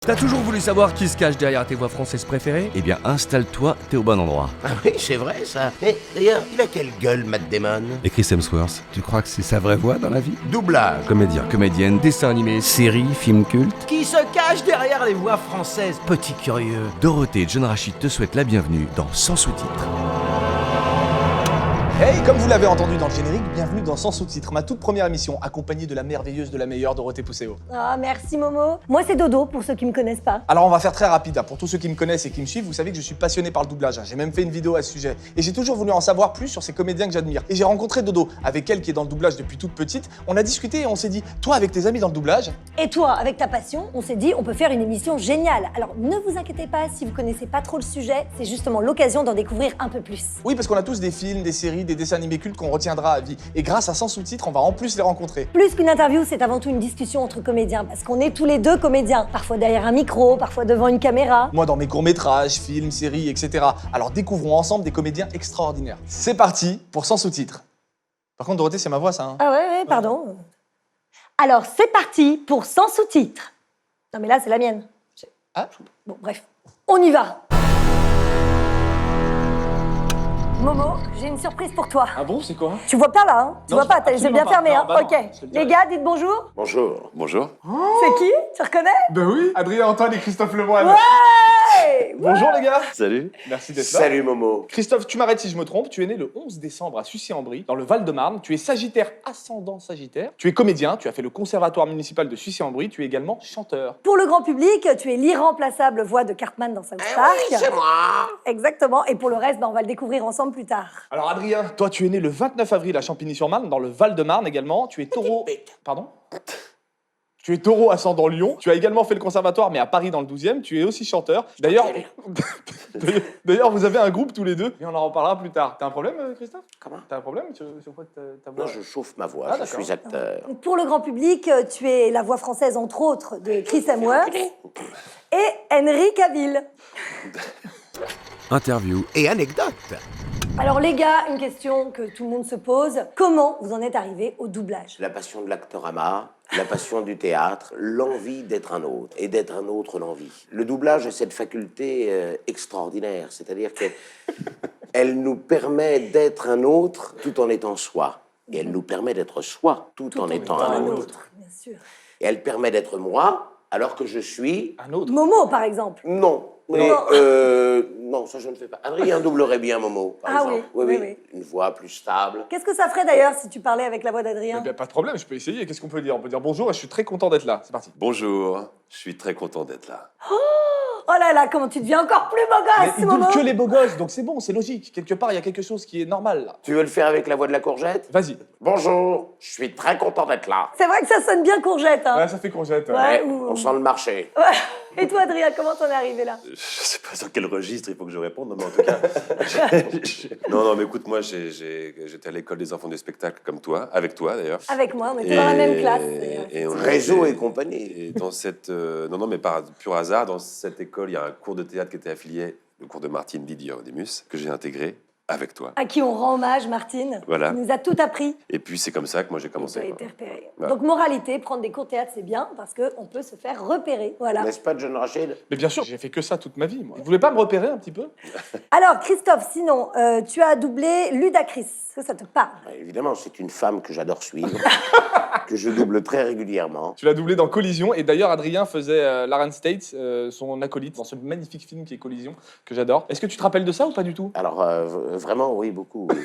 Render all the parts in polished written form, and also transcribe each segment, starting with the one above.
T'as toujours voulu savoir qui se cache derrière tes voix françaises préférées? Eh bien, installe-toi, t'es au bon endroit. Ah oui, c'est vrai ça. Mais d'ailleurs, il a quelle gueule, Matt Damon? Et Chris Hemsworth, tu crois que c'est sa vraie voix dans la vie? Doublage. Comédien, comédienne, dessin animé, série, film culte. Qui se cache derrière les voix françaises, petit curieux? Dorothée et John Rachid te souhaitent la bienvenue dans Sans sous-titres. Hey, comme vous l'avez entendu dans le générique, bienvenue dans Sans sous-titres, ma toute première émission, accompagnée de la merveilleuse, de la meilleure Dorothée Pousseau. Ah, merci Momo. Moi, c'est Dodo, pour ceux qui me connaissent pas. Alors on va faire très rapide, hein. Pour tous ceux qui me connaissent et qui me suivent, vous savez que je suis passionné par le doublage, hein. J'ai même fait une vidéo à ce sujet. Et j'ai toujours voulu en savoir plus sur ces comédiens que j'admire. Et j'ai rencontré Dodo, avec elle qui est dans le doublage depuis toute petite. On a discuté et on s'est dit, toi avec tes amis dans le doublage, Et toi, avec ta passion, on s'est dit, on peut faire une émission géniale. Alors, ne vous inquiétez pas, si vous connaissez pas trop le sujet, c'est justement l'occasion d'en découvrir un peu plus. oui parce qu'on a tous des films, des séries, des dessins animés cultes qu'on retiendra à vie. Et grâce à Sans sous-titres, on va en plus les rencontrer. Plus qu'une interview, c'est avant tout une discussion entre comédiens, parce qu'on est tous les deux comédiens. Parfois derrière un micro, parfois devant une caméra. Moi dans mes courts-métrages, films, séries, etc. Alors découvrons ensemble des comédiens extraordinaires. C'est parti pour Sans sous-titres. Par contre Dorothée, c'est ma voix ça, hein. Ah ouais, pardon. Alors, c'est parti pour Sans sous-titres. Non mais là, c'est la mienne. Ah, Bon, bref, on y va. Momo, j'ai une surprise pour toi. ah bon, c'est quoi? Tu vois pas là, hein? Tu Non, vois pas, j'ai absolument bien pas. fermé, Non, hein? bah non, Ok. je te le dirai. Les gars, dites bonjour. Bonjour. Bonjour. C'est qui? Tu reconnais? Ben oui, Adrien Antoine et Christophe Lemoine. Ouais! Bonjour les gars. Salut. Merci d'être là. Salut Momo. Christophe, tu m'arrêtes si je me trompe, tu es né le 11 décembre à Sucy-en-Brie, dans le Val-de-Marne. Tu es sagittaire ascendant sagittaire. Tu es comédien, tu as fait le conservatoire municipal de Sucy-en-Brie, tu es également chanteur. Pour le grand public, tu es l'irremplaçable voix de Cartman dans South Park. Oui, c'est moi. Exactement. Et pour le reste, on va le découvrir ensemble plus tard. Alors Adrien, toi tu es né le 29 avril à Champigny-sur-Marne, dans le Val-de-Marne également. Tu es taureau... Pardon? Tu es taureau ascendant Lion. Tu as également fait le conservatoire, mais à Paris dans le 12e. Tu es aussi chanteur. D'ailleurs, vous avez un groupe tous les deux, mais on en reparlera plus tard. T'as un problème, Christophe? Comment? T'as un problème sur quoi ta voix? Non, je chauffe ma voix, Ah, je d'accord. suis acteur. Pour le grand public, tu es la voix française, entre autres, de Chris Hemsworth et Henry Cavill. Interview. Et anecdote. Alors les gars, une question que tout le monde se pose. Comment vous en êtes arrivés au doublage? La passion de l'actorama, la passion du théâtre, l'envie d'être un autre, et d'être un autre l'envie. Le doublage a cette faculté extraordinaire, c'est-à-dire qu'elle nous permet d'être un autre tout en étant soi. Et elle nous permet d'être soi tout en étant un autre. Bien sûr. Et elle permet d'être moi alors que je suis... Un autre. Momo, par exemple. Non. Mais, Non. non, ça je ne fais pas. Adrien doublerait bien Momo, par Ah exemple. oui, oui. Une voix plus stable. Qu'est-ce que ça ferait d'ailleurs si tu parlais avec la voix d'Adrien? Eh bien, pas de problème, je peux essayer. Qu'est-ce qu'on peut dire? On peut dire bonjour et je suis très content d'être là. C'est parti. Bonjour. Je suis très content d'être là. Oh là là, comment tu deviens encore plus beau Mais gosse, il Momo! double que les beaux gosses, donc c'est bon, c'est logique. Quelque part, il y a quelque chose qui est normal là. Tu veux le faire avec la voix de la courgette? Vas-y. Bonjour, je suis très content d'être là. C'est vrai que ça sonne bien courgette, hein? Ouais, ça fait courgette. Ouais. On sent le marché. Ouais. Et toi, Adrien, comment t'en es arrivé là? Je sais pas sur quel registre il faut que je réponde, mais en tout cas... non, mais écoute, moi, j'étais à l'école des enfants du spectacle comme toi, avec toi d'ailleurs. Avec moi, on était dans la même classe. Et on Réseau était- et compagnie. Et dans cette... non, mais par pur hasard, dans cette école, il y a un cours de théâtre qui était affilié, le cours de Martine Didier-Audemus, que j'ai intégré avec toi. À qui on rend hommage, Martine. Voilà. Qui nous a tout appris. Et puis c'est comme ça que moi j'ai Tu commencé. as quoi. été repéré. Voilà. Donc, moralité, prendre des cours de théâtre, c'est bien parce qu'on peut se faire repérer. Voilà. N'est-ce pas, John Rachid? Mais bien sûr, j'ai fait que ça toute ma vie, moi. Vous voulez pas me repérer un petit peu? Alors, Christophe, sinon, tu as doublé Ludacris. Est-ce que ça te parle? Évidemment, c'est une femme que j'adore suivre, que je double très régulièrement. Tu l'as doublé dans Collision, et d'ailleurs, Adrien faisait Laren State, son acolyte, dans ce magnifique film qui est Collision, que j'adore. Est-ce que tu te rappelles de ça ou pas du tout? Alors, vraiment, oui, beaucoup. Oui.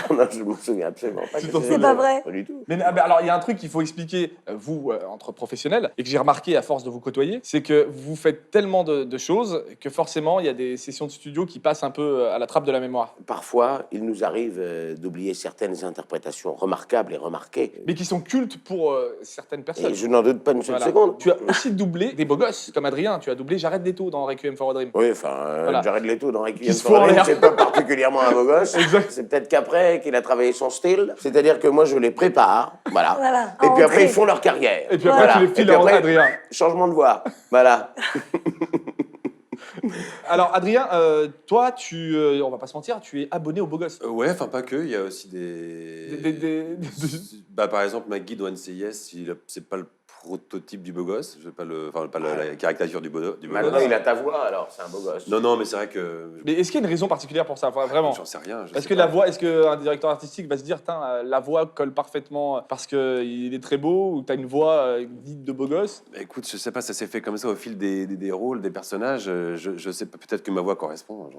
Non, je me souviens absolument pas. Tu que t'en c'est souviens pas vrai. Pas du tout. Mais alors, il y a un truc qu'il faut expliquer, vous, entre professionnels, et que j'ai remarqué à force de vous côtoyer, c'est que vous faites tellement de choses que forcément, il y a des sessions de studio qui passent un peu à la trappe de la mémoire. Parfois, il nous arrive d'oublier certaines interprétations remarquables et remarquées. Mais qui sont cultes pour certaines personnes. Et je n'en doute pas une seule Voilà. seconde. Tu as aussi doublé des beaux gosses, comme Adrien. Tu as doublé Jared Leto dans Requiem for a Dream. Oui, enfin, Voilà. Jared Leto dans Requiem Qui se for fout en a Dream, l'air. c'est pas particulièrement un beau gosse. Exact. C'est peut-être qu'après qu'il a travaillé son style. C'est-à-dire que moi, je les prépare, voilà. Voilà, Et à puis après, entrer. ils font leur carrière. Et puis après, tu les files à Adrien. Changement de voix, voilà. Alors, Adrien, toi, on va pas se mentir, tu es abonné aux beaux gosses. Ouais, enfin pas que, il y a aussi Des- Bah, par exemple, Maggie dans NCIS, c'est pas le prototype du beau gosse. Je veux pas la caricature du beau Maintenant, gosse. il a ta voix, alors c'est un beau gosse. Non, mais c'est vrai que. Mais est-ce qu'il y a une raison particulière pour ça? Enfin, vraiment. J'en sais rien. Est-ce que la voix, est-ce qu'un directeur artistique va se dire, la voix colle parfaitement parce qu'il est très beau, ou t'as une voix dite de beau gosse? Bah, écoute, je sais pas, ça s'est fait comme ça au fil des rôles, des personnages. Je sais pas, peut-être que ma voix correspond.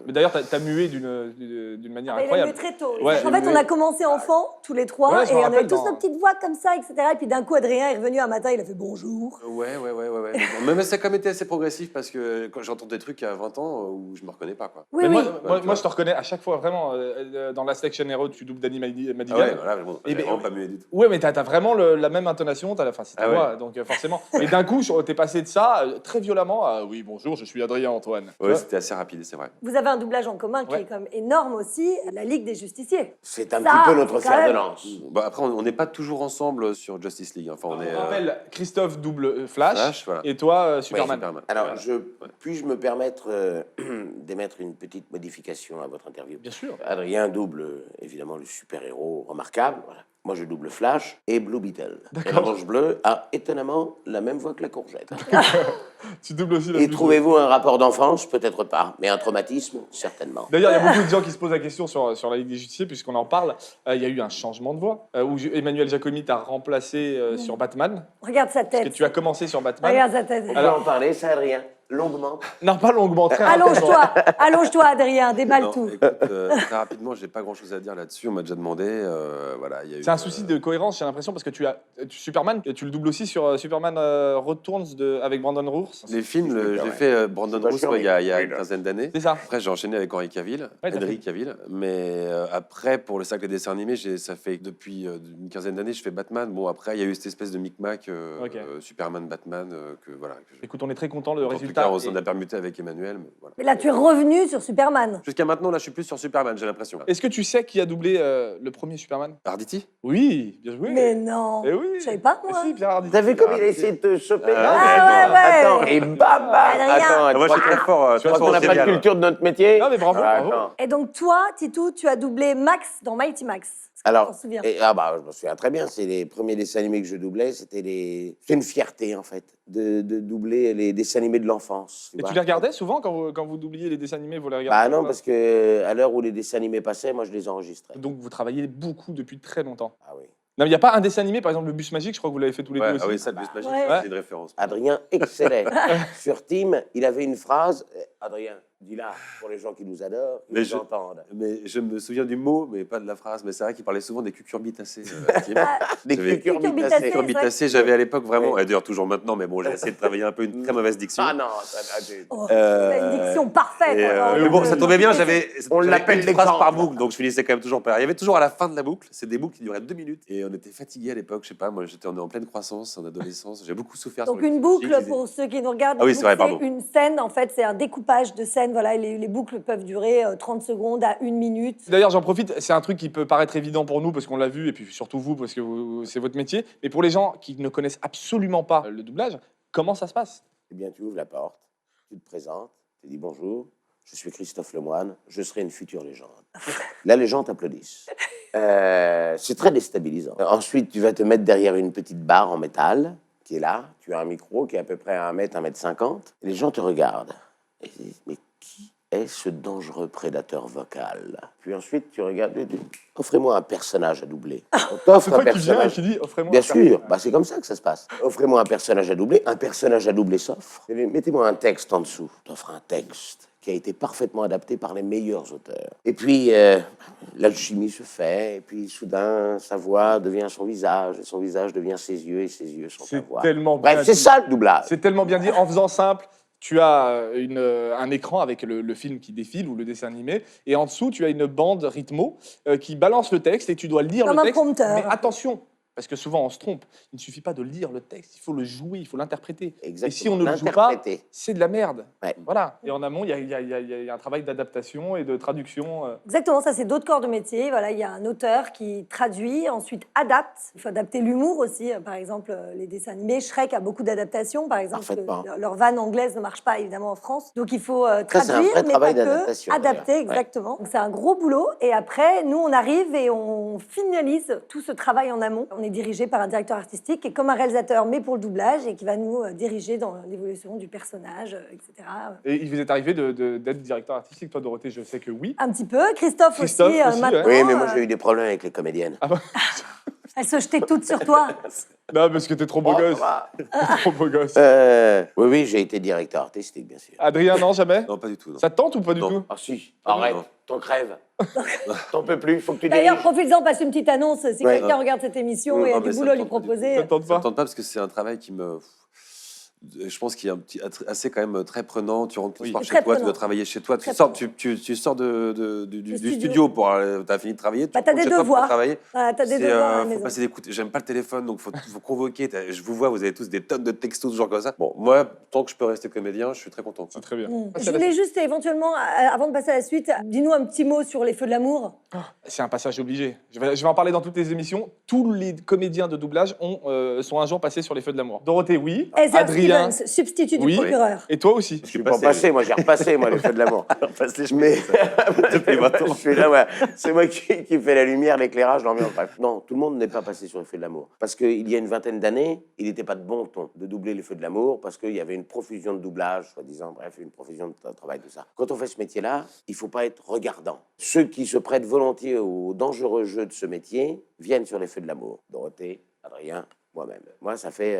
Mais d'ailleurs, t'as mué d'une manière Ah, il a incroyable. mué très tôt. Ouais. En fait, on a commencé enfant, tous les trois, Ouais, je et me on avait rappelle tous dans- nos petites voix comme ça, etc. Et puis d'un coup, Adrien est revenu un matin, il a fait bonjour. Ouais. Mais ça a quand même été assez progressif parce que quand j'entends des trucs à 20 ans où je me reconnais pas, quoi. Oui, Mais oui. moi, je te reconnais à chaque fois, vraiment, dans la Section Hero, tu doubles Danny Madigan. Ah ouais, voilà, bon, Et j'ai ben, vraiment pas mué du tout. Ouais, mais t'as vraiment la même intonation, c'est ta Ah ouais. voix, donc forcément. Et d'un coup, t'es passé de ça très violemment à oui, bonjour, je suis Adrien Antoine. Tu Ouais, vois. c'était assez rapide, c'est vrai. Vous avez un doublage en commun qui Ouais. est quand même énorme aussi, la Ligue des Justiciers. C'est un Ça, petit peu notre c'est quand fer de même- lance. Bon, après, on n'est pas toujours ensemble sur Justice League. Enfin, on est. On rappelle, Christophe double Flash, Flash, voilà. et toi, Ouais, Superman. Alors, Voilà. puis-je me permettre d'émettre une petite modification à votre interview? Bien sûr. Adrien double évidemment le super-héros remarquable. Voilà. Moi, je double Flash et Blue Beetle. Et la Manche Bleue a étonnamment la même voix que la courgette. Tu doubles aussi la Et musique. trouvez-vous un rapport d'enfance? Peut-être pas, mais un traumatisme, certainement. D'ailleurs, il y a beaucoup de gens qui se posent la question sur la Ligue des Justiciers, puisqu'on en parle. Il y a eu un changement de voix, où Emmanuel Giacomi t'a remplacé sur Batman, Regarde sa parce que tête. tu as commencé sur Batman. Regarde sa tête. On peut en parler, ça, Adrien? Longuement. Non, pas longuement, très rapidement. Allonge-toi, Adrien, déballe Non, tout. écoute, très rapidement, j'ai pas grand-chose à dire là-dessus. On m'a déjà demandé. Voilà, il y a eu, C'est un souci de cohérence, j'ai l'impression, parce que Superman, tu le doubles aussi sur Superman Returns avec Brandon Routh. Les films, Je me j'ai permets. fait Brandon C'est pas Routh sûr, il y a mais- une quinzaine d'années. C'est ça. Après, j'ai enchaîné avec Henry Cavill, Ouais, t'as Henry Cavill. Mais après, pour le cercle des dessins animés, ça fait depuis une quinzaine d'années, je fais Batman. Bon, après, il y a eu cette espèce de micmac Ok. Superman, Batman, que voilà. Écoute, on est très content, le En tout résultat. cas, on s'en est- a permuté avec Emmanuel. Mais voilà. Mais là, tu es revenu sur Superman. Jusqu'à maintenant, là, je suis plus sur Superman, j'ai l'impression. Est-ce que tu sais qui a doublé le premier Superman? Arditi? Oui, bien joué. Mais non. Eh oui. Je savais pas, moi. Mais si, Pierre Arditi. T'as vu comme il a essayé de te choper? Ah, ouais. Attends, et bam, bam. Adrien. Attends, Moi, je suis très fort. tu crois qu'on n'a pas de culture de notre métier? Non, mais bravo, bravo. Attends. Et donc, toi, Titou, tu as doublé Max dans Mighty Max. Est-ce que Alors, tu t'en souviens? je me souviens très bien, c'est les premiers dessins animés que je doublais, c'est une fierté en fait, de doubler les dessins animés de l'enfance. Et vois. tu les regardais souvent quand vous doubliez les dessins animés, vous les regardez? Bah non, parce que à l'heure où les dessins animés passaient, moi je les enregistrais. Donc vous travaillez beaucoup depuis très longtemps. Ah oui. Non, mais il n'y a pas un dessin animé, par exemple le bus magique, je crois que vous l'avez fait tous les Ouais, deux aussi. ah oui, ça, le bus magique, Ouais. c'est une référence. Adrien excellait. Sur Team, il avait une phrase. Adrien, dis-la pour les gens qui nous adorent, qui Mais nous je- entendent. Mais je me souviens du mot, mais pas de la phrase. Mais c'est vrai qu'il parlait souvent des cucurbitacées. Des J'avais- cucurbitacées. Cucurbitacées, j'avais à l'époque vraiment, et d'ailleurs toujours maintenant, mais bon, j'ai essayé de travailler un peu une très mauvaise diction. Ah non, Oh, t'as une diction parfaite. Mais bon, ça tombait bien, j'avais On l'appelle une phrase l'exemple. par boucle, donc je finissais quand même toujours par. Il y avait toujours à la fin de la boucle, c'est des boucles qui duraient 2 minutes, et on était fatigués à l'époque. Je sais pas, moi j'étais en pleine croissance, en adolescence, j'ai beaucoup souffert. Donc sur le une bus boucle, magique. pour ceux qui nous regardent, Ah oui, une c'est vrai, boucle, pardon. une scène, en fait, c'est un découpage de scènes. Voilà, et les boucles peuvent durer 30 secondes à 1 minute. D'ailleurs, j'en profite, c'est un truc qui peut paraître évident pour nous parce qu'on l'a vu, et puis surtout vous parce que c'est votre métier. Mais pour les gens qui ne connaissent absolument pas le doublage, comment ça se passe? Eh bien, tu ouvres la porte, tu te présentes, tu dis bonjour, je suis Christophe Lemoine, je serai une future légende. Là, les gens t'applaudissent. C'est très déstabilisant. Ensuite, tu vas te mettre derrière une petite barre en métal qui est là. Tu as un micro qui est à peu près à 1 mètre, 1 mètre 50. Et les gens te regardent. Et ils disent, mais qui est ce dangereux prédateur vocal? Puis ensuite, tu regardes et tu dis, offrez-moi un personnage à doubler. On t'offre C'est un toi qui viens et personnage. qui dis offrez-moi. Bien un sûr, bah, c'est comme ça que ça se passe. Offrez-moi un personnage à doubler s'offre. Mettez-moi un texte en dessous. T'offres un texte qui a été parfaitement adapté par les meilleurs auteurs. Et puis, l'alchimie se fait, et puis soudain, sa voix devient son visage, et son visage devient ses yeux, et ses yeux sont sa C'est voix. tellement bien Bref, c'est dit. ça le doublage. C'est tellement bien dit. En faisant simple, tu as un écran avec le film qui défile ou le dessin animé, et en dessous, tu as une bande rythmo qui balance le texte et tu dois lire Comme le un texte. prompteur. Mais attention, parce que souvent on se trompe. Il ne suffit pas de lire le texte, il faut le jouer, il faut l'interpréter. Exactement. Et si on ne le joue pas, L'interpréter. c'est de la merde. Ouais. Voilà. Et en amont, il y a un travail d'adaptation et de traduction. Exactement, ça c'est d'autres corps de métier. Voilà, il y a un auteur qui traduit, ensuite adapte. Il faut adapter l'humour aussi. Par exemple, les dessins animés, Shrek a beaucoup d'adaptations. Par exemple, Parfaitement. leur vanne anglaise ne marche pas évidemment en France. Donc il faut c'est un traduire, vrai mais travail pas que, d'adaptation, adapter d'ailleurs. exactement. Donc c'est un gros boulot. Et après, nous on arrive et on finalise tout ce travail en amont. On est dirigé par un directeur artistique qui est comme un réalisateur, mais pour le doublage, et qui va nous diriger dans l'évolution du personnage, etc. Et il vous est arrivé d'être directeur artistique, toi, Dorothée? Je sais que oui. Un petit peu. Christophe aussi, Christophe aussi, maintenant. Oui, mais moi j'ai eu des problèmes avec les comédiennes. Ah bah, Elles se jetaient toutes sur toi. non, parce que t'es trop beau Oh, gosse. ça va. T'es trop beau gosse. Oui, oui, j'ai été directeur artistique, bien sûr. Adrien, non, jamais? Non, pas du tout. Non. Ça te tente ou pas du Non. tout? Ah si, arrête, non. t'en crèves. T'en peux plus, faut que tu D'ailleurs, diriges. profites-en, passe une petite annonce. Si Ouais. quelqu'un regarde cette émission Non, et a mais du ça boulot à me lui tente pas du tout. proposer. Ça te tente Ça me pas? tente pas parce que c'est un travail qui me. Je pense qu'il y a assez quand même très prenant. Tu rentres le Oui. soir C'est chez très toi, tu prenant. dois travailler chez toi. Très Tu sors du studio. studio pour. T'as fini de travailler. Bah, tu t'as rentres des chez toi pour devoirs. travailler. Voilà, t'as des C'est, devoirs à la faut maison. passer des coups. J'aime pas le téléphone, donc faut convoquer. Je vous vois, vous avez tous des tonnes de textos, toujours comme ça. Bon, moi, tant que je peux rester comédien, je suis très content. C'est très bien. Je voulais juste éventuellement, avant de passer à la suite, dis-nous un petit mot sur les feux de l'amour. C'est un passage obligé. Je vais en parler dans toutes les émissions. Tous les comédiens de doublage sont un jour passés sur les feux de l'amour. Dorothée, oui. Ezra Adrien, Stevens, substitut Oui. du procureur. et toi aussi. Je suis pas passé, moi j'ai repassé, moi, les feux de l'amour. Mais Depuis 20 ans. je suis là, ouais. C'est moi qui fais la lumière, l'éclairage, l'ambiance. Bref. Non, tout le monde n'est pas passé sur les feux de l'amour. Parce qu'il y a une vingtaine d'années, il n'était pas de bon ton de doubler les feux de l'amour, parce qu'il y avait une profusion de doublage, soi-disant, bref, une profusion de travail, tout ça. Quand on fait ce métier-là, il ne faut pas être regardant. Ceux qui se prêtent volontiers au dangereux jeu de ce métier viennent sur les feux de l'amour. Dorothée, Adrien, moi-même. Moi, ça fait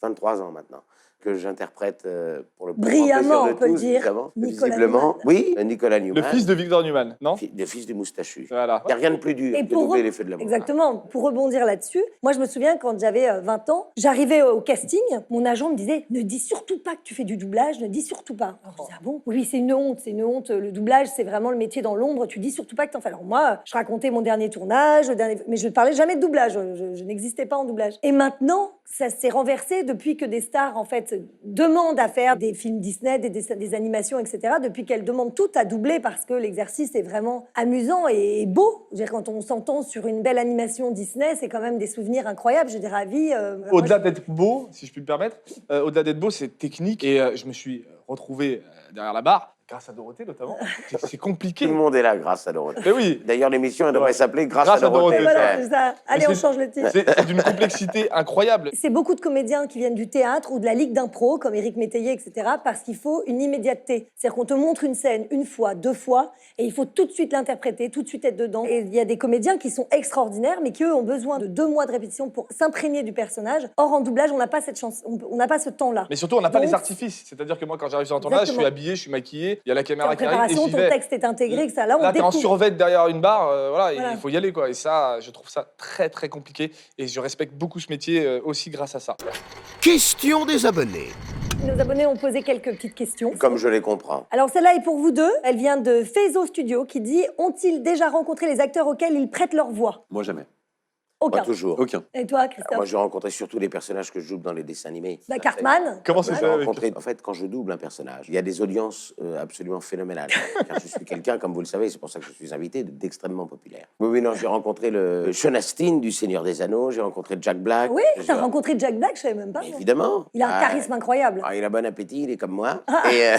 23 ans maintenant que j'interprète pour le plus grand Brillamment, plaisir de on peut le tous, dire, évidemment, Nicolas visiblement. Newman. Oui, Nicolas Newman. Le fils de Victor Newman, non? Le fils du moustachu. Voilà. Il n'y a rien de plus dur Et que pour doubler les feux de l'amour. Exactement. Pour rebondir là-dessus, moi je me souviens quand j'avais 20 ans, j'arrivais au casting, mon agent me disait ne dis surtout pas que tu fais du doublage, ne dis surtout pas. Alors je disais ah bon? Oui, c'est une honte, le doublage c'est vraiment le métier dans l'ombre, tu dis surtout pas que t'en fais. Alors moi, je racontais mon dernier tournage, mais je ne parlais jamais de doublage, je n'existais pas en doublage. Et maintenant, ça s'est renversé depuis que des stars en fait demandent à faire des films Disney, des animations, etc. Depuis qu'elles demandent toutes à doubler parce que l'exercice est vraiment amusant et beau. Je veux dire, quand on s'entend sur une belle animation Disney, c'est quand même des souvenirs incroyables. Je dirais à vie. Au-delà d'être beau, si je puis me permettre, au-delà d'être beau, c'est technique. Et je me suis retrouvé derrière la barre, grâce à Dorothée notamment. C'est compliqué. Tout le monde est là grâce à Dorothée. Mais oui, D'ailleurs, l'émission, elle devrait Ouais. s'appeler Grâce Grâce à à Dorothée. Dorothée. Voilà, c'est ça. Allez, Mais on change le titre. c'est d'une complexité incroyable. C'est beaucoup de comédiens qui viennent du théâtre ou de la ligue d'impro, comme Éric Métayer, etc., parce qu'il faut une immédiateté. C'est-à-dire qu'on te montre une scène une fois, deux fois, et il faut tout de suite l'interpréter, tout de suite être dedans. Et il y a des comédiens qui sont extraordinaires, mais qui, eux, ont besoin de 2 mois de répétition pour s'imprégner du personnage. Or, en doublage, on n'a pas cette chance, on n'a pas ce temps-là. Mais surtout, on n'a pas Donc, les artifices. C'est-à-dire que moi, quand j'arrive sur un tournage, je suis Exactement. habillé, je suis maquillé, il y a la T'es caméra en qui arrive et préparation, j'y ton vais. texte est intégré, que ça. Là, on Là, t'es en découvre. survêt derrière une barre, voilà, Voilà. il faut y aller, quoi. Et ça, je trouve ça très, très compliqué. Et je respecte beaucoup ce métier aussi grâce à ça. Question des abonnés. Nos abonnés ont posé quelques petites questions. Comme je les comprends. Alors celle-là est pour vous deux. Elle vient de Faiso Studio qui dit « Ont-ils déjà rencontré les acteurs auxquels ils prêtent leur voix Moi, jamais. ?» Aucun. Pas toujours. Aucun. Et toi, Christophe? Moi, j'ai rencontré surtout les personnages que je double dans les dessins animés. Bah, Cartman. Comment c'est J'ai fait avec... rencontré, en fait, quand je double un personnage, il y a des audiences absolument phénoménales. Car je suis quelqu'un, comme vous le savez, c'est pour ça que je suis invité, d'extrêmement populaire. Oui, oui, non, j'ai rencontré le Sean Astin du Seigneur des Anneaux, j'ai rencontré Jack Black. Oui, J'ai- t'as rencontré Jack Black, je savais même pas. Évidemment. Il a un charisme incroyable. Il a bon appétit, il est comme moi. Et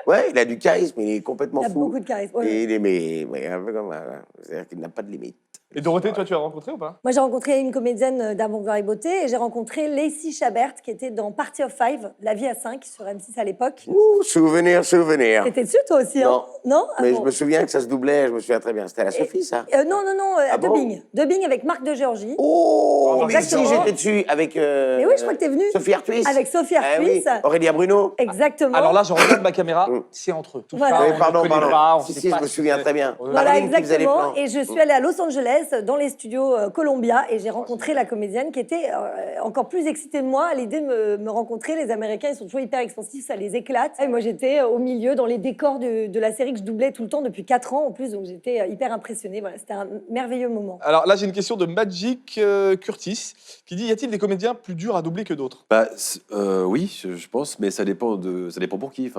ouais, il a du charisme, il est complètement Il a fou. beaucoup de charisme. Ouais. Et il est mais un peu comme moi. Ouais. C'est-à-dire qu'il n'a pas de limite. Et Dorothée, toi, tu as rencontré ou pas? Moi, j'ai rencontré une comédienne d'Avant-Gloire et Beauté et j'ai rencontré Lacey Chabert qui était dans Party of Five, La vie à 5 sur M6 à l'époque. Ouh, souvenir, souvenir. T'étais dessus, toi aussi, hein? Non. Ah Mais bon. je me souviens que ça se doublait, je me souviens très bien. C'était à la Sophie, ça. Non, à bon Dubbing. Dubbing avec Marc de Géorgie. Oh, mais si, Exactement. j'étais dessus avec. Mais oui, je crois que t'es venue. Sophie Artuis. Avec Sophie Ah oui, Artuis. Aurélia Bruno. Exactement. Alors là, je regarde ma caméra, c'est entre eux. Tout Voilà. ça, Oui, on ne pardon, connaît pardon. pas, on Si, sait si, pas je me si souviens c'est- très bien. Voilà, Marine qui faisait les exactement. plans. Et je suis allée à Los Angeles, dans les studios Columbia, et j'ai rencontré la comédienne qui était encore plus excitée de moi à l'idée de me rencontrer. Les Américains, ils sont toujours hyper expansifs, ça les éclate. Et moi, j'étais au milieu, dans les décors de la série que je doublais tout le temps depuis 4 ans en plus, donc j'étais hyper impressionnée. Voilà, c'était un merveilleux moment. Alors là, j'ai une question de Magic Curtis qui dit: y a-t-il des comédiens plus durs à doubler que d'autres? Bah, oui, je pense, mais ça dépend pour qui.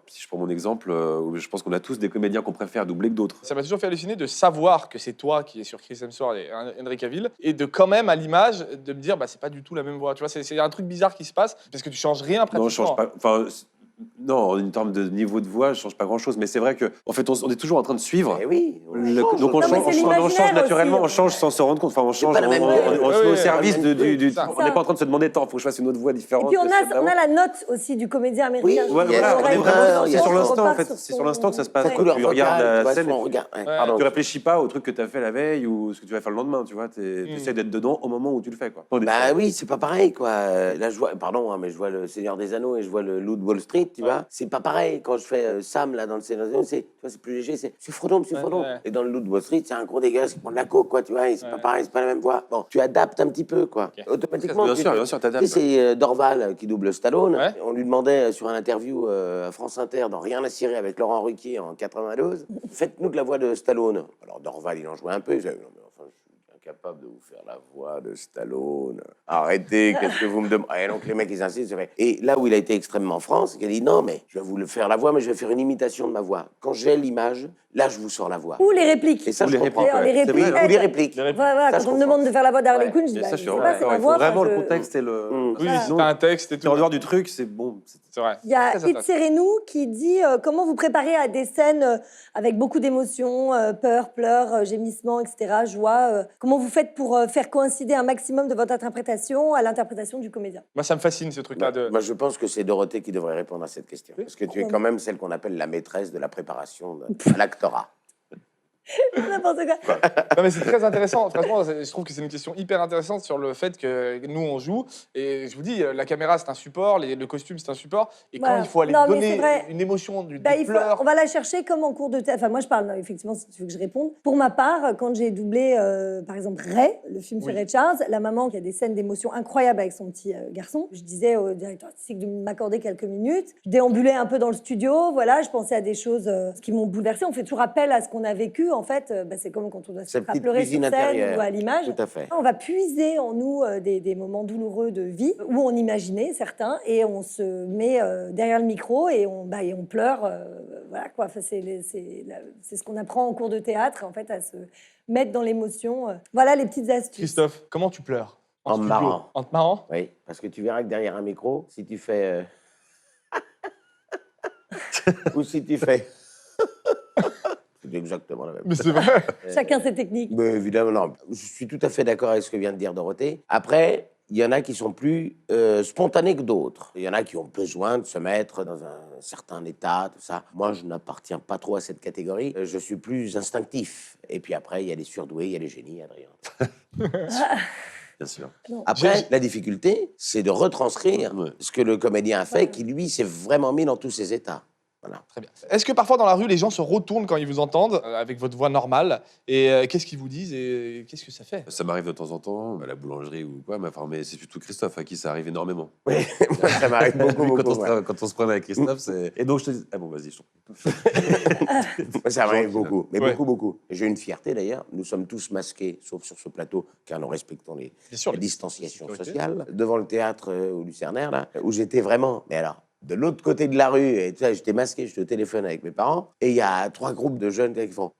Si je prends mon exemple, je pense qu'on a tous des comédiens qu'on préfère doubler que d'autres. Ça m'a toujours fait halluciner de savoir que c'est toi qui es sur Chris Hemsworth et Henry Cavill, et de quand même à l'image de me dire bah c'est pas du tout la même voix. Tu vois, c'est un truc bizarre qui se passe parce que tu changes rien pratiquement. Non, je change pas. Enfin, Non, en termes de niveau de voix, je change pas grand-chose. Mais c'est vrai que, en fait, on est toujours en train de suivre. Eh oui, Donc on Non, mais change, c'est l'imaginaire naturellement, aussi. on change sans se rendre compte. Enfin, on change, pas la même on gueule. se met au Oui, service la même du. ça. On n'est pas en train de se demander, attends, faut que je fasse une autre voix Et différente. puis on que celle a d'avant. la note aussi du comédien américain. Oui, Ouais, il y a voilà, son on est erreur, vraiment il y a sur son l'instant, en repart fait. sur C'est sur son- l'instant que ça se passe. sa Ouais. couleur Tu regardes vocale, la tu vois, scène. son regard. Ouais, Ouais. pardon. Tu réfléchis pas au truc que tu as fait la veille ou ce que tu vas faire le lendemain, tu vois. Tu essaies d'être dedans au moment où tu le fais, quoi. Bah oui, c'est pas pareil, quoi. Là, je vois, pardon, hein, mais je vois le Seigneur des Anneaux et je vois le Loup de Wall Street, tu vois. C'est pas pareil. Quand je fais Sam, là, dans le Seigneur des Anneaux, tu vois, c'est plus léger, c'est Frodon, monsieur Frodon. ouais. Et dans le Loup de Wall Street, c'est un gros dégueulasse qui prend de la coke, quoi, tu vois. Et c'est pas pareil, c'est pas la même voix. Bon, tu adaptes un petit peu, quoi. Automatiquement. Bien sûr, t'adaptes. Tu sais, c'est Dorval qui double Stallone. Ouais. On lui demandait sur un interview à France Inter dans Rien à cirer avec Laurent Ruquier en 92, faites-nous de la voix de Stallone. Alors Dorval, il en jouait un peu. Il disait, non, mais enfin, je suis incapable de vous faire la voix de Stallone. Arrêtez, qu'est-ce que vous me demandez? Et donc les mecs, ils insistent. c'est vrai. Et là où il a été extrêmement franc, c'est qu'il a dit, non, mais je vais vous le faire la voix, mais je vais faire une imitation de ma voix. Quand j'ai l'image, là, je vous sors la voix. Ou les répliques. Et ça, Ou je les comprends. répliques, D'ailleurs, les ouais. C'est répliques. vrai, Ou les répliques. Voilà, Ça, je quand on me comprends. demande de faire la voix d'Harley Ouais. Quinn, je dis, Mais bah, ça, je je suis sais pas, c'est d'accord. ma Il voix. faut vraiment enfin, le je- contexte et le. Mm. Oui, Voilà. si t'as un texte et Si tout. en dehors du truc, c'est bon. C'est vrai. Il y a Très intéressant. Itzerenou qui dit comment vous préparez à des scènes avec beaucoup d'émotions, peur, pleurs, gémissements, etc., joie. Comment vous faites pour faire coïncider un maximum de votre interprétation à l'interprétation du comédien? Moi, ça me fascine, ce truc-là. Moi, je pense que c'est Dorothée qui devrait répondre à cette question. Parce que tu es quand même celle qu'on appelle la maîtresse de la préparation à l'actorat. N'importe quoi. Non, mais c'est très intéressant. Franchement, je trouve que c'est une question hyper intéressante sur le fait que nous, on joue. Et je vous dis, la caméra, c'est un support, le costume, c'est un support. Et quand Voilà. il faut aller Non, mais donner c'est vrai. une émotion, des Bah, pleurs. on va la chercher comme en cours de théâtre. Enfin, moi, je parle, effectivement, si tu veux que je réponde. Pour ma part, quand j'ai doublé, par exemple, Ray, le film sur Oui. Ray Charles, la maman qui a des scènes d'émotion incroyables avec son petit garçon, je disais au directeur artistique de m'accorder quelques minutes. Je déambulais un peu dans le studio, voilà, je pensais à des choses qui m'ont bouleversée. On fait toujours appel à ce qu'on a vécu, en fait. Bah, c'est comme quand on doit se Sa mettre à petite pleurer sur cuisine scène intérieure. ou à l'image. Tout à fait. On va puiser en nous des moments douloureux de vie où on imaginait certains et on se met derrière le micro et on pleure. Voilà quoi. Enfin, c'est ce qu'on apprend en cours de théâtre, en fait, à se mettre dans l'émotion. Voilà les petites astuces. Christophe, comment tu pleures En studio marrant. En te marrant. Oui, parce que tu verras que derrière un micro, si tu fais... ou si tu fais... c'est exactement la même Mais chose. c'est vrai. Chacun ses techniques. Mais évidemment, non. Je suis tout à fait d'accord avec ce que vient de dire Dorothée. Après, il y en a qui sont plus spontanés que d'autres. Il y en a qui ont besoin de se mettre dans un certain état, tout ça. Moi, je n'appartiens pas trop à cette catégorie. Je suis plus instinctif. Et puis après, il y a les surdoués, il y a les génies, Adrien. Bien sûr. Après, la difficulté, c'est de retranscrire Ouais. ce que le comédien a fait, qui lui s'est vraiment mis dans tous ses états. Voilà. Très bien. Est-ce que parfois dans la rue, les gens se retournent quand ils vous entendent avec votre voix normale et qu'est-ce qu'ils vous disent et qu'est-ce que ça fait? Ça m'arrive de temps en temps, à la boulangerie ou quoi, mais c'est plutôt Christophe à qui ça arrive énormément. Oui, moi, ça m'arrive beaucoup, Lui, beaucoup. ouais. quand on se promène avec Christophe, c'est. Et donc je te dis. Ah bon, vas-y, je t'en prie. Moi, ça m'arrive beaucoup, mais Ouais. beaucoup, beaucoup. Et j'ai une fierté d'ailleurs, nous sommes tous masqués, sauf sur ce plateau, car nous respectons Bien sûr. la distanciation sécurité. sociale, devant le théâtre au Lucernaire, là, où j'étais vraiment... Mais alors, de l'autre côté de la rue, et tout ça, j'étais masqué, j'étais au téléphone avec mes parents, et il y a 3 groupes de jeunes qui font...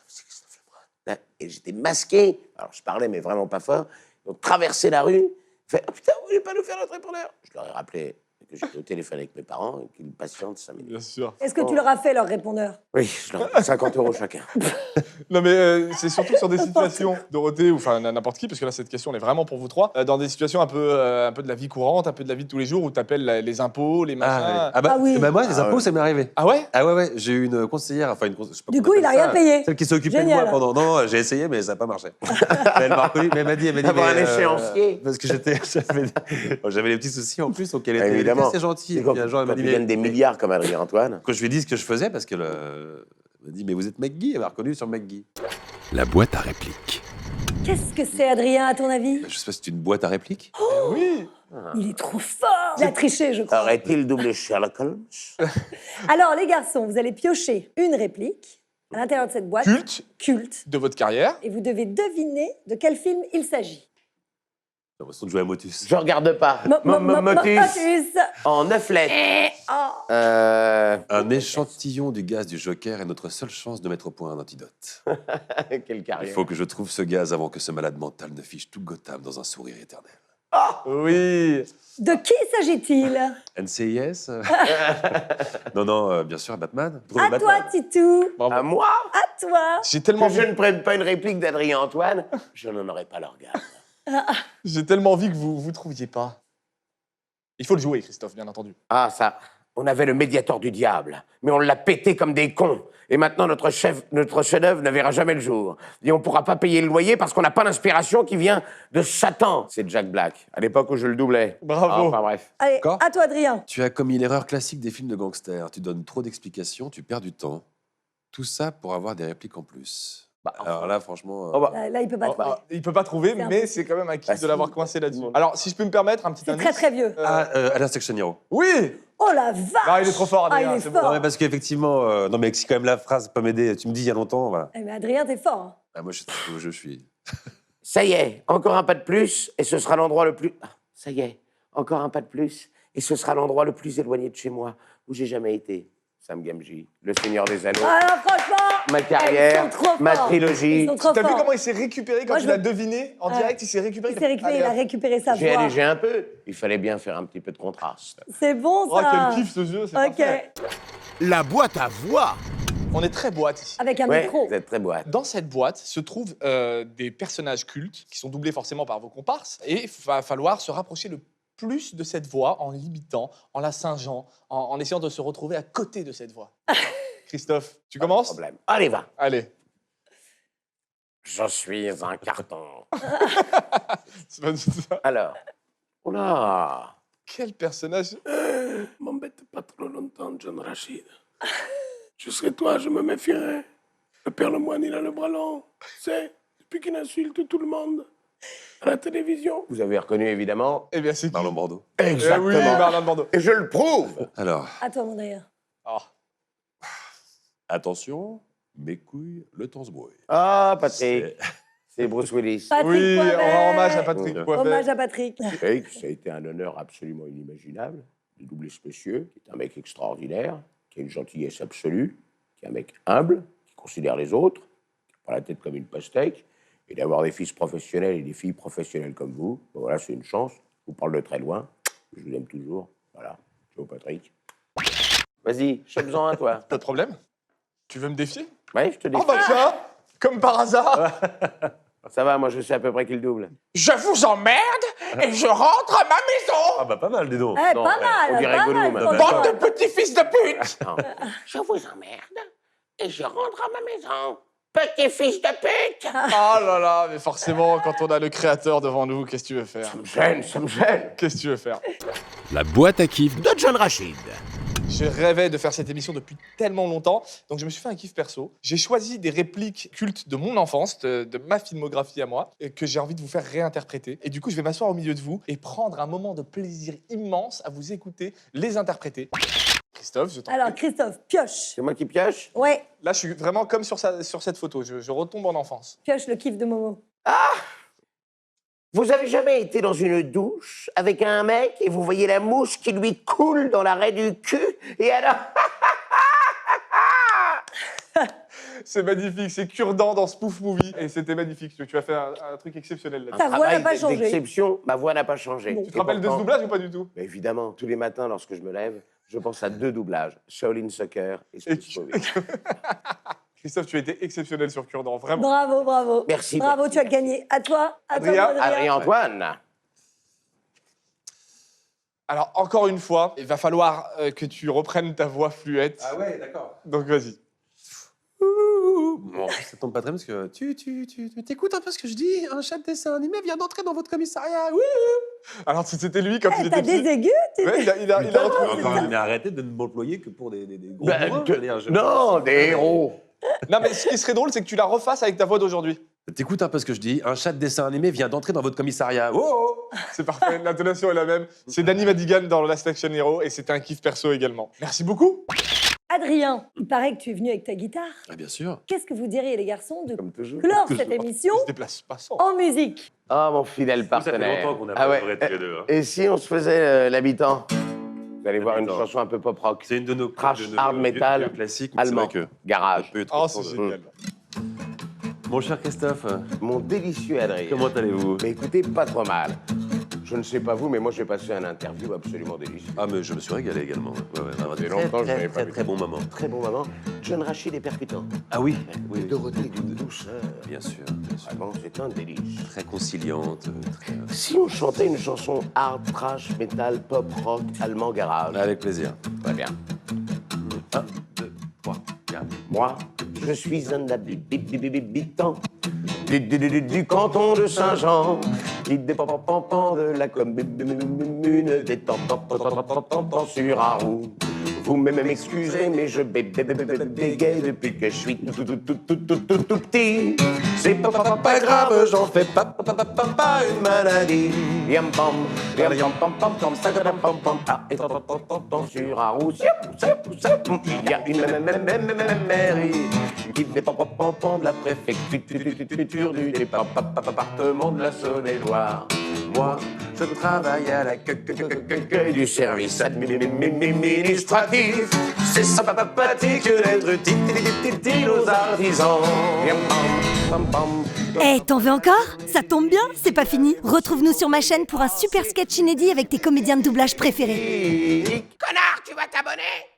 C'est Christophe Lebrun. Là, et j'étais masqué, alors je parlais, mais vraiment pas fort, ils ont traversé la rue, fait « Oh putain, vous voulez pas nous faire notre répondeur ?» Je leur ai rappelé que j'étais au téléphone avec mes parents, et qu'ils patientent 5 minutes. Bien sûr. Est-ce que tu leur as fait leur répondeur? Oui, je leur ai 50 € chacun. Non, mais c'est surtout sur des situations, Dorothée, ou enfin n'importe qui, parce que là, cette question, elle est vraiment pour vous trois, dans des situations un peu de la vie courante, un peu de la vie de tous les jours, où tu appelles les impôts, les machins. Ah oui. Moi, les Ah impôts, ouais. ça m'est arrivé. Ah ouais? Ah ouais, j'ai eu une conseillère, enfin je sais pas Du comment coup, on il a appelle rien ça, payé. Celle qui s'est occupée de Génial. moi pendant. Non, j'ai essayé, mais ça n'a pas marché. Elle m'a reconnu, mais elle m'a dit. Avoir mais, un échéancier. Parce que j'avais des petits soucis en plus, donc elle était Évidemment. assez gentille. Et Quand, puis un jour, elle m'a quand dit. tu gagnes des milliards comme Adrien Antoine. Quand je lui ai dit ce que je faisais, parce qu'elle m'a dit, mais vous êtes McGee, elle m'a reconnu sur McGee. La boîte à répliques. Qu'est-ce que c'est, Adrien, à ton avis? Je sais pas si c'est une boîte à répliques. Oui. Il est trop fort. Il a triché, je crois. Aurait-il doublé Sherlock Holmes? Alors, les garçons, vous allez piocher une réplique à l'intérieur de cette boîte. Culte. De votre carrière. Et vous devez deviner de quel film il s'agit. J'ai l'impression de jouer à Motus. Je regarde pas. Motus. Motus. En 9 lettres. Oh. Un échantillon du gaz du Joker est notre seule chance de mettre au point un antidote. Quelle Il carrière. faut que je trouve ce gaz avant que ce malade mental ne fiche tout Gotham dans un sourire éternel. Oui. De qui s'agit-il? NCIS Non, non, bien sûr, Batman. Trouver À toi, Batman. Titou. Bravo. À moi? À toi. J'ai tellement, Que je ne prenne pas une réplique d'Adrien Antoine, je n'en aurais pas l'organe. j'ai tellement envie que vous trouviez pas. Il faut le jouer, Christophe, bien entendu. Ah, ça. On avait le médiateur du diable, mais on l'a pété comme des cons. Et maintenant, notre chef-d'œuvre ne verra jamais le jour. Et on ne pourra pas payer le loyer parce qu'on n'a pas l'inspiration qui vient de Satan. C'est Jack Black, à l'époque où je le doublais. Bravo. Enfin bref. Allez, D'accord. à toi, Adrien. Tu as commis l'erreur classique des films de gangsters. Tu donnes trop d'explications, tu perds du temps. Tout ça pour avoir des répliques en plus. Alors là, franchement... Oh, bah, Là, il peut pas trouver. Il peut pas trouver, C'est mais impossible. c'est quand même un kiff Bah, de l'avoir si. coincé là-dessus. Alors, si je peux me permettre, un petit C'est indice. très, très vieux. Alain Section Hero. Oui. Oh la vache. Non, il est trop fort, Ah, Adrien. il est c'est fort. Non, mais parce qu'effectivement... non, mais si quand même la phrase peut m'aider. Tu me dis il y a longtemps, voilà. Eh, mais Adrien, t'es fort. Hein. Ah, moi, je suis... ça y est, encore un pas de plus, et ce sera l'endroit le plus... Ah, ça y est, encore un pas de plus, et ce sera l'endroit le plus éloigné de chez moi, où j'ai jamais été. Sam Gamgee, le Seigneur des Anneaux, Ah, non, franchement. ma carrière, ils sont trop ma forts. trilogie. Ils sont trop T'as vu forts. comment il s'est récupéré quand Moi, il je a veux- deviné en Ouais. direct? Il s'est récupéré. Il s'est récupéré, il a récupéré sa J'ai voix. allégé un peu, il fallait bien faire un petit peu de contraste. C'est bon, Oh, ça. quel kiff ce jeu, c'est Ok. parfait. La boîte à voix. On est très boîte ici. Avec un Ouais, micro. vous êtes très boîte. Dans cette boîte se trouvent des personnages cultes qui sont doublés forcément par vos comparses et il va falloir se rapprocher le plus de cette voix en l'imitant, en la singeant, en essayant de se retrouver à côté de cette voix. Christophe, tu Pas de commences? problème. Allez, va. Allez. Je suis un carton. C'est pas du tout ça. Alors, oh là, Quel personnage? M'embête pas trop longtemps, John Rachid. Je serais toi, je me méfierais. Le père Lemoine, il a le bras long. C'est depuis qu'il insulte tout le monde à la télévision. vous avez reconnu évidemment. Eh bien, c'est qui? Marlon Brando. Exactement. Eh oui, Marlon Brando. Et je le prouve. Alors, À toi, mon Adrien. Oh. attention, mes couilles, le temps se brouille. Ah, Patrick, C'est- c'est Bruce Willis. Patrick Oui, Poivet. on rend hommage à Patrick Ouais. Poivet. Hommage à Patrick. Et ça a été un honneur absolument inimaginable de doubler ce monsieur, qui est un mec extraordinaire, qui a une gentillesse absolue, qui est un mec humble, qui considère les autres, qui n'a pas la tête comme une pastèque, et d'avoir des fils professionnels et des filles professionnelles comme vous. Ben voilà, c'est une chance. Je vous parle de très loin. Je vous aime toujours. Voilà. Ciao, Patrick. Vas-y, chope-en un, toi. Pas de problème. Tu veux me défier? Ouais, je te dis. Oh bah tiens, comme par hasard. Ça va, moi, je sais à peu près qui le double. Je vous emmerde et je rentre à ma maison. Ah bah pas mal, dis donc. Eh, Non, pas ouais, mal. on dirait pas Gollum, mal, hein. franchement. Bande de petits fils de pute. Non. Je vous emmerde et je rentre à ma maison. Petit fils de pute. Oh là là, mais forcément, quand on a le créateur devant nous, qu'est-ce que tu veux faire? Ça me gêne, ça me gêne. Qu'est-ce que tu veux faire? La boîte à kiff de John Rachid. Je rêvais de faire cette émission depuis tellement longtemps, donc je me suis fait un kiff perso. J'ai choisi des répliques cultes de mon enfance, de ma filmographie à moi, et que j'ai envie de vous faire réinterpréter. Et du coup, je vais m'asseoir au milieu de vous et prendre un moment de plaisir immense à vous écouter les interpréter. Christophe, je t'en Alors, prie. Christophe, pioche. C'est moi qui pioche. Ouais, Là, je suis vraiment comme sur cette photo. Je retombe en enfance. pioche le kiff de Momo. Vous avez jamais été dans une douche avec un mec et vous voyez la mouche qui lui coule dans l'arrêt du cul et alors C'est magnifique, c'est cure-dent dans Spoof Movie. Et c'était magnifique. Tu as fait un truc exceptionnel là. Ta voix n'a pas changé. d'exception, ma voix n'a pas changé. Bon. Tu te rappelles de ce doublage ou pas du tout? Mais évidemment, tous les matins lorsque je me lève, je pense à 2 doublages, Shaolin Soccer et Spoof Movie. Christophe, tu as été exceptionnel sur cure-dent, vraiment. Bravo, bravo. Merci, Bravo, merci. tu as gagné. À toi, Adrien, mon Adrien. Adrien Antoine. Alors, encore une fois, il va falloir que tu reprennes ta voix fluette. Ah ouais, d'accord. Donc, vas-y. Bon, ça tombe pas très bien parce que tu t'écoutes un peu ce que je dis. Un chat de dessin animé vient d'entrer dans votre commissariat. Wouhou. Alors, c'était lui quand Eh, il t'as était des petit. aigus tu- Ouais, il a retrouvé. Encore, mais arrêtez de ne m'employer que pour des gros Ben, bourrins, que- je veux dire, Non, des héros. Non, mais ce qui serait drôle, c'est que tu la refasses avec ta voix d'aujourd'hui. T'écoutes un peu ce que je dis. Un chat de dessin animé vient d'entrer dans votre commissariat. Oh, C'est parfait, l'intonation est la même. C'est Danny Madigan dans Last Action Hero et c'était un kiff perso également. Merci beaucoup. Adrien, il paraît que tu es venu avec ta guitare. ah, bien sûr. Qu'est-ce que vous diriez, les garçons, de Comme toujours. clore cette émission Il se déplace pas sans. en musique? Oh, mon fidèle Ça fait partenaire. longtemps qu'on a Ah pas ouais. œuvré tous les deux. Hein. Et si on se faisait l'habitant? Vous allez voir une L'Habitant. chanson un peu pop-rock. C'est une de nos Trash, de nos hard vieux- metal, vieux classiques. mais c'est allemand. vrai que Garage. on peut être Oh, content c'est de- génial. Mon cher Christophe, Mon délicieux Adrien. comment allez-vous? Mais écoutez, pas trop mal. Je ne sais pas vous, mais moi j'ai passé un interview absolument délicieux. Ah, mais je me suis régalé également. Ouais, Ça fait très, longtemps que je très, n'avais pas très, vu. très bon moment. Très bon moment. John Rachid est percutant. Ah oui, oui, oui. Dorothée d'une douceur. Bien sûr, bien sûr. Vraiment, c'est un délice. Très conciliante, très... Si on chantait une chanson hard, trash, metal, pop, rock, allemand, garage. Avec plaisir. Très bien. 1, 2, 3, 4. Moi, je suis un habitant du canton de Saint-Jean, qui dépend de la commune des temps sur un roue. Vous m'excusez, mais je bégaye depuis que je suis tout petit. C'est pas grave, j'en fais pas une maladie. Yam pam, sagadam pam pam, ah, et sur un roue. Il y a une mairie qui dépend de la préfecture du département de la Saône-et-Loire. Moi, je travaille à la queue du service administratif. C'est sympathique d'être utile aux artisans. Eh, t'en veux encore? Ça tombe bien, c'est pas fini. Retrouve-nous sur ma chaîne pour un super sketch inédit avec tes comédiens de doublage préférés. Connard, tu vas t'abonner?